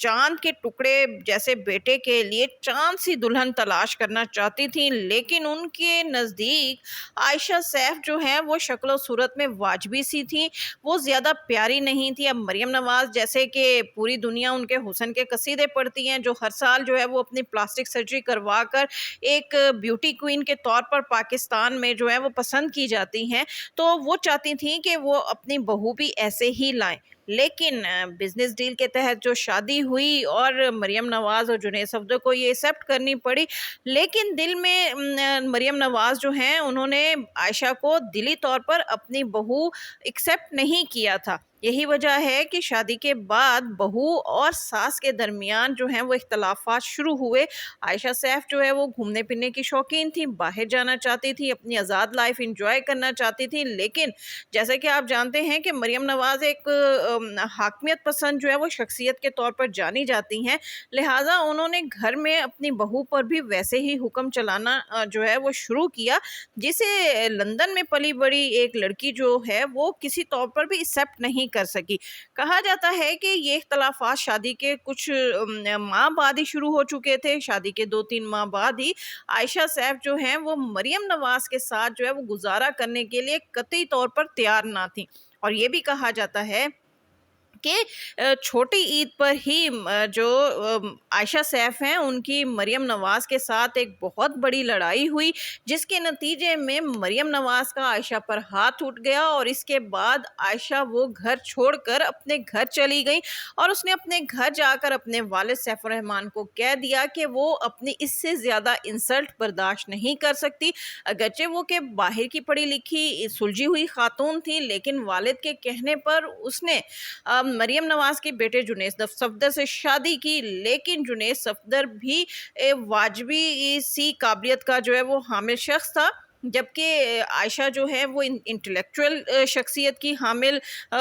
چاند کے ٹکڑے جیسے بیٹے کے لیے چاند سی دلہن تلاش کرنا چاہتی تھیں، لیکن ان کے نزدیک عائشہ سیف جو ہیں وہ شکل و صورت میں واجبی سی تھیں، وہ زیادہ پیاری نہیں تھی۔ اب مریم نواز جیسے کہ پوری دنیا ان کے حسن کے قصیدے پڑھتی ہیں، جو ہر سال جو ہے وہ اپنی پلاسٹک سرجری کروا کر ایک بیوٹی کوئین کے طور پر پاکستان میں جو ہے وہ پسند کی جاتی ہیں، تو وہ چاہتی تھیں کہ وہ اپنی بہو بھی ایسے ہی لائیں۔ لیکن بزنس ڈیل کے تحت جو شادی ہوئی اور مریم نواز اور جنید صفدر کو یہ ایکسیپٹ کرنی پڑی، لیکن دل میں مریم نواز جو ہیں انہوں نے عائشہ کو دلی طور پر اپنی بہو ایکسیپٹ نہیں کیا تھا۔ یہی وجہ ہے کہ شادی کے بعد بہو اور ساس کے درمیان جو ہیں وہ اختلافات شروع ہوئے۔ عائشہ سیف جو ہے وہ گھومنے پھرنے کی شوقین تھی، باہر جانا چاہتی تھی، اپنی آزاد لائف انجوائے کرنا چاہتی تھی، لیکن جیسے کہ آپ جانتے ہیں کہ مریم نواز ایک حاکمیت پسند جو ہے وہ شخصیت کے طور پر جانی جاتی ہیں، لہٰذا انہوں نے گھر میں اپنی بہو پر بھی ویسے ہی حکم چلانا جو ہے وہ شروع کیا، جسے لندن میں پلی بڑی ایک لڑکی جو ہے وہ کسی طور پر بھی ایکسیپٹ نہیں کر سکی۔ کہا جاتا ہے کہ یہ اختلافات شادی کے کچھ ماہ بعد ہی شروع ہو چکے تھے، شادی کے 2-3 ماہ بعد ہی عائشہ سیف جو ہیں وہ مریم نواز کے ساتھ جو ہے وہ گزارا کرنے کے لیے قطعی طور پر تیار نہ تھیں، اور یہ بھی کہا جاتا ہے کہ چھوٹی عید پر ہی جو عائشہ سیف ہیں ان کی مریم نواز کے ساتھ ایک بہت بڑی لڑائی ہوئی، جس کے نتیجے میں مریم نواز کا عائشہ پر ہاتھ اٹھ گیا، اور اس کے بعد عائشہ وہ گھر چھوڑ کر اپنے گھر چلی گئی، اور اس نے اپنے گھر جا کر اپنے والد سیف الرحمن کو کہہ دیا کہ وہ اپنی اس سے زیادہ انسلٹ برداشت نہیں کر سکتی۔ اگرچہ وہ کہ باہر کی پڑھی لکھی سلجھی ہوئی خاتون تھی، لیکن والد کے کہنے پر اس نے مریم نواز کے بیٹے جنید صفدر سے شادی کی، لیکن جنید صفدر بھی واجبی سی قابلیت کا جو ہے وہ حامل شخص تھا، جبکہ عائشہ جو ہے وہ انٹلیکچوئل شخصیت کی حامل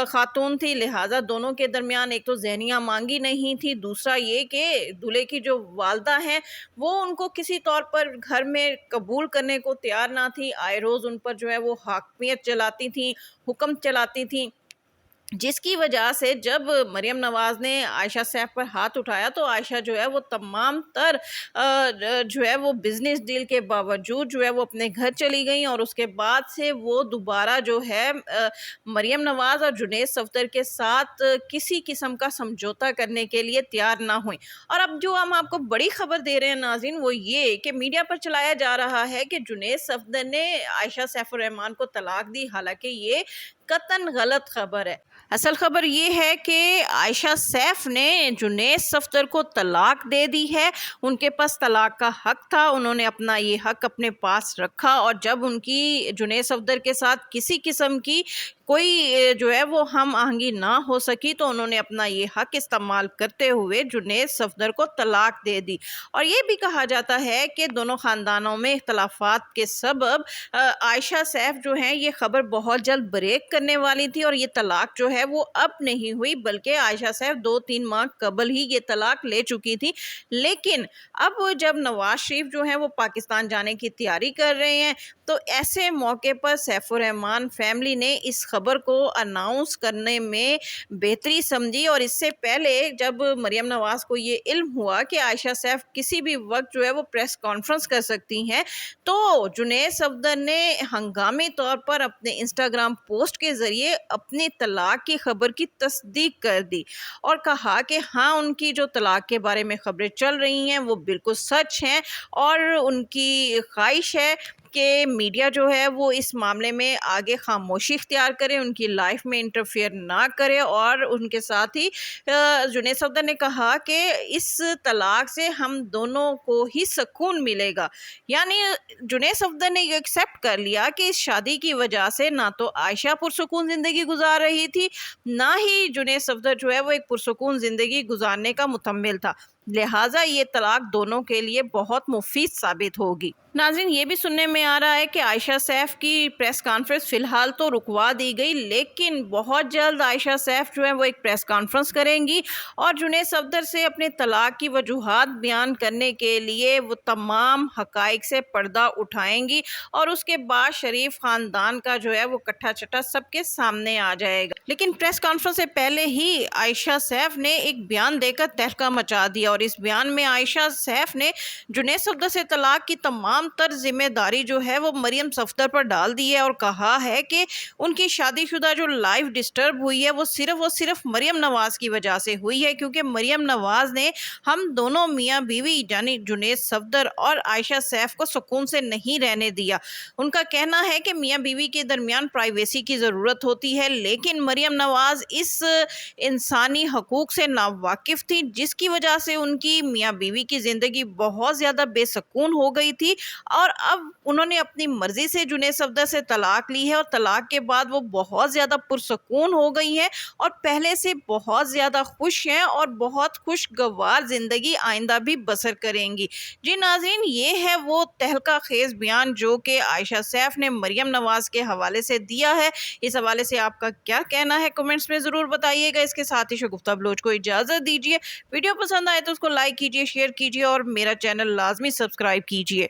خاتون تھی، لہٰذا دونوں کے درمیان ایک تو ذہنیہ مانگی نہیں تھی، دوسرا یہ کہ دولہے کی جو والدہ ہیں وہ ان کو کسی طور پر گھر میں قبول کرنے کو تیار نہ تھی، آئے روز ان پر جو ہے وہ حاکمیت چلاتی تھیں، حکم چلاتی تھیں، جس کی وجہ سے جب مریم نواز نے عائشہ سیف پر ہاتھ اٹھایا تو عائشہ جو ہے وہ تمام تر جو ہے وہ بزنس ڈیل کے باوجود جو ہے وہ اپنے گھر چلی گئیں، اور اس کے بعد سے وہ دوبارہ جو ہے مریم نواز اور جنید صفدر کے ساتھ کسی قسم کا سمجھوتا کرنے کے لیے تیار نہ ہوئیں۔ اور اب جو ہم آپ کو بڑی خبر دے رہے ہیں ناظرین، وہ یہ کہ میڈیا پر چلایا جا رہا ہے کہ جنید صفدر نے عائشہ سیف الرحمن کو طلاق دی، حالانکہ یہ قطعاً غلط خبر ہے۔ اصل خبر یہ ہے کہ عائشہ سیف نے جنید صفدر کو طلاق دے دی ہے، ان کے پاس طلاق کا حق تھا، انہوں نے اپنا یہ حق اپنے پاس رکھا، اور جب ان کی جنید صفدر کے ساتھ کسی قسم کی کوئی جو ہے وہ ہم آہنگی نہ ہو سکی تو انہوں نے اپنا یہ حق استعمال کرتے ہوئے جنید صفدر کو طلاق دے دی۔ اور یہ بھی کہا جاتا ہے کہ دونوں خاندانوں میں اختلافات کے سبب عائشہ سیف جو ہیں یہ خبر بہت جلد بریک کرنے والی تھی، اور یہ طلاق جو ہے وہ اب نہیں ہوئی، بلکہ عائشہ سیف 2-3 ماہ قبل ہی یہ طلاق لے چکی تھی۔ لیکن اب جب نواز شریف جو ہیں وہ پاکستان جانے کی تیاری کر رہے ہیں تو ایسے موقع پر سیف الرحمن فیملی نے اس خبر کو اناؤنس کرنے میں بہتری سمجھی، اور اس سے پہلے جب مریم نواز کو یہ علم ہوا کہ عائشہ سیف کسی بھی وقت جو ہے وہ پریس کانفرنس کر سکتی ہیں، تو جنید صفدر نے ہنگامی طور پر اپنے انسٹاگرام پوسٹ کے ذریعے اپنی طلاق کی خبر کی تصدیق کر دی، اور کہا کہ ہاں ان کی جو طلاق کے بارے میں خبریں چل رہی ہیں وہ بالکل سچ ہیں، اور ان کی خواہش ہے کہ میڈیا جو ہے وہ اس معاملے میں آگے خاموشی اختیار کرے، ان کی لائف میں انٹرفیئر نہ کرے، اور ان کے ساتھ ہی جنید صفدر نے کہا کہ اس طلاق سے ہم دونوں کو ہی سکون ملے گا، یعنی جنید صفدر نے یہ ایکسیپٹ کر لیا کہ اس شادی کی وجہ سے نہ تو عائشہ پرسکون زندگی گزار رہی تھی، نہ ہی جنید صفدر جو ہے وہ ایک پرسکون زندگی گزارنے کا متمل تھا۔ لہٰذا یہ طلاق دونوں کے لیے بہت مفید ثابت ہوگی۔ ناظرین، یہ بھی سننے میں آ رہا ہے کہ عائشہ سیف کی پریس کانفرنس فی الحال تو رکوا دی گئی، لیکن بہت جلد عائشہ سیف جو ہے وہ ایک پریس کانفرنس کریں گی اور جنید صفدر سے اپنے طلاق کی وجوہات بیان کرنے کے لیے وہ تمام حقائق سے پردہ اٹھائیں گی اور اس کے بعد شریف خاندان کا جو ہے وہ کٹھا چٹا سب کے سامنے آ جائے گا۔ لیکن پریس کانفرنس سے پہلے ہی عائشہ سیف نے ایک بیان دے کر تہلکہ مچا دیا، اور اس بیان میں عائشہ سیف نے جنید صفدر سے طلاق کی تمام تر ذمہ داری جو ہے وہ مریم صفدر پر ڈال دی ہے اور کہا ہے کہ ان کی شادی شدہ جو لائف ڈسٹرب ہوئی ہے وہ صرف مریم نواز کی وجہ سے ہوئی ہے، کیونکہ مریم نواز نے ہم دونوں میاں بیوی یعنی جنید صفدر اور عائشہ سیف کو سکون سے نہیں رہنے دیا۔ ان کا کہنا ہے کہ میاں بیوی کے درمیان پرائیویسی کی ضرورت ہوتی ہے، لیکن مریم نواز اس انسانی حقوق سے ناواقف تھی، جس کی وجہ سے ان کی میاں بیوی کی زندگی بہت زیادہ بے سکون ہو گئی تھی، اور اب انہوں نے اپنی مرضی سے جنید صفدر سے طلاق لی ہے اور طلاق کے بعد وہ بہت زیادہ پرسکون ہو گئی ہیں اور پہلے سے بہت زیادہ خوش ہیں اور بہت خوشگوار زندگی آئندہ بھی بسر کریں گی۔ جی ناظرین، یہ ہے وہ تہلکہ خیز بیان جو کہ عائشہ سیف نے مریم نواز کے حوالے سے دیا ہے۔ اس حوالے سے آپ کا کیا کہنا ہے کمنٹس میں ضرور بتائیے گا۔ اس کے ساتھ ہی شگفتہ بلوچ کو اجازت دیجیے۔ ویڈیو پسند آئے تو اس کو لائک کیجیے، شیئر کیجیے اور میرا چینل لازمی سبسکرائب کیجیے۔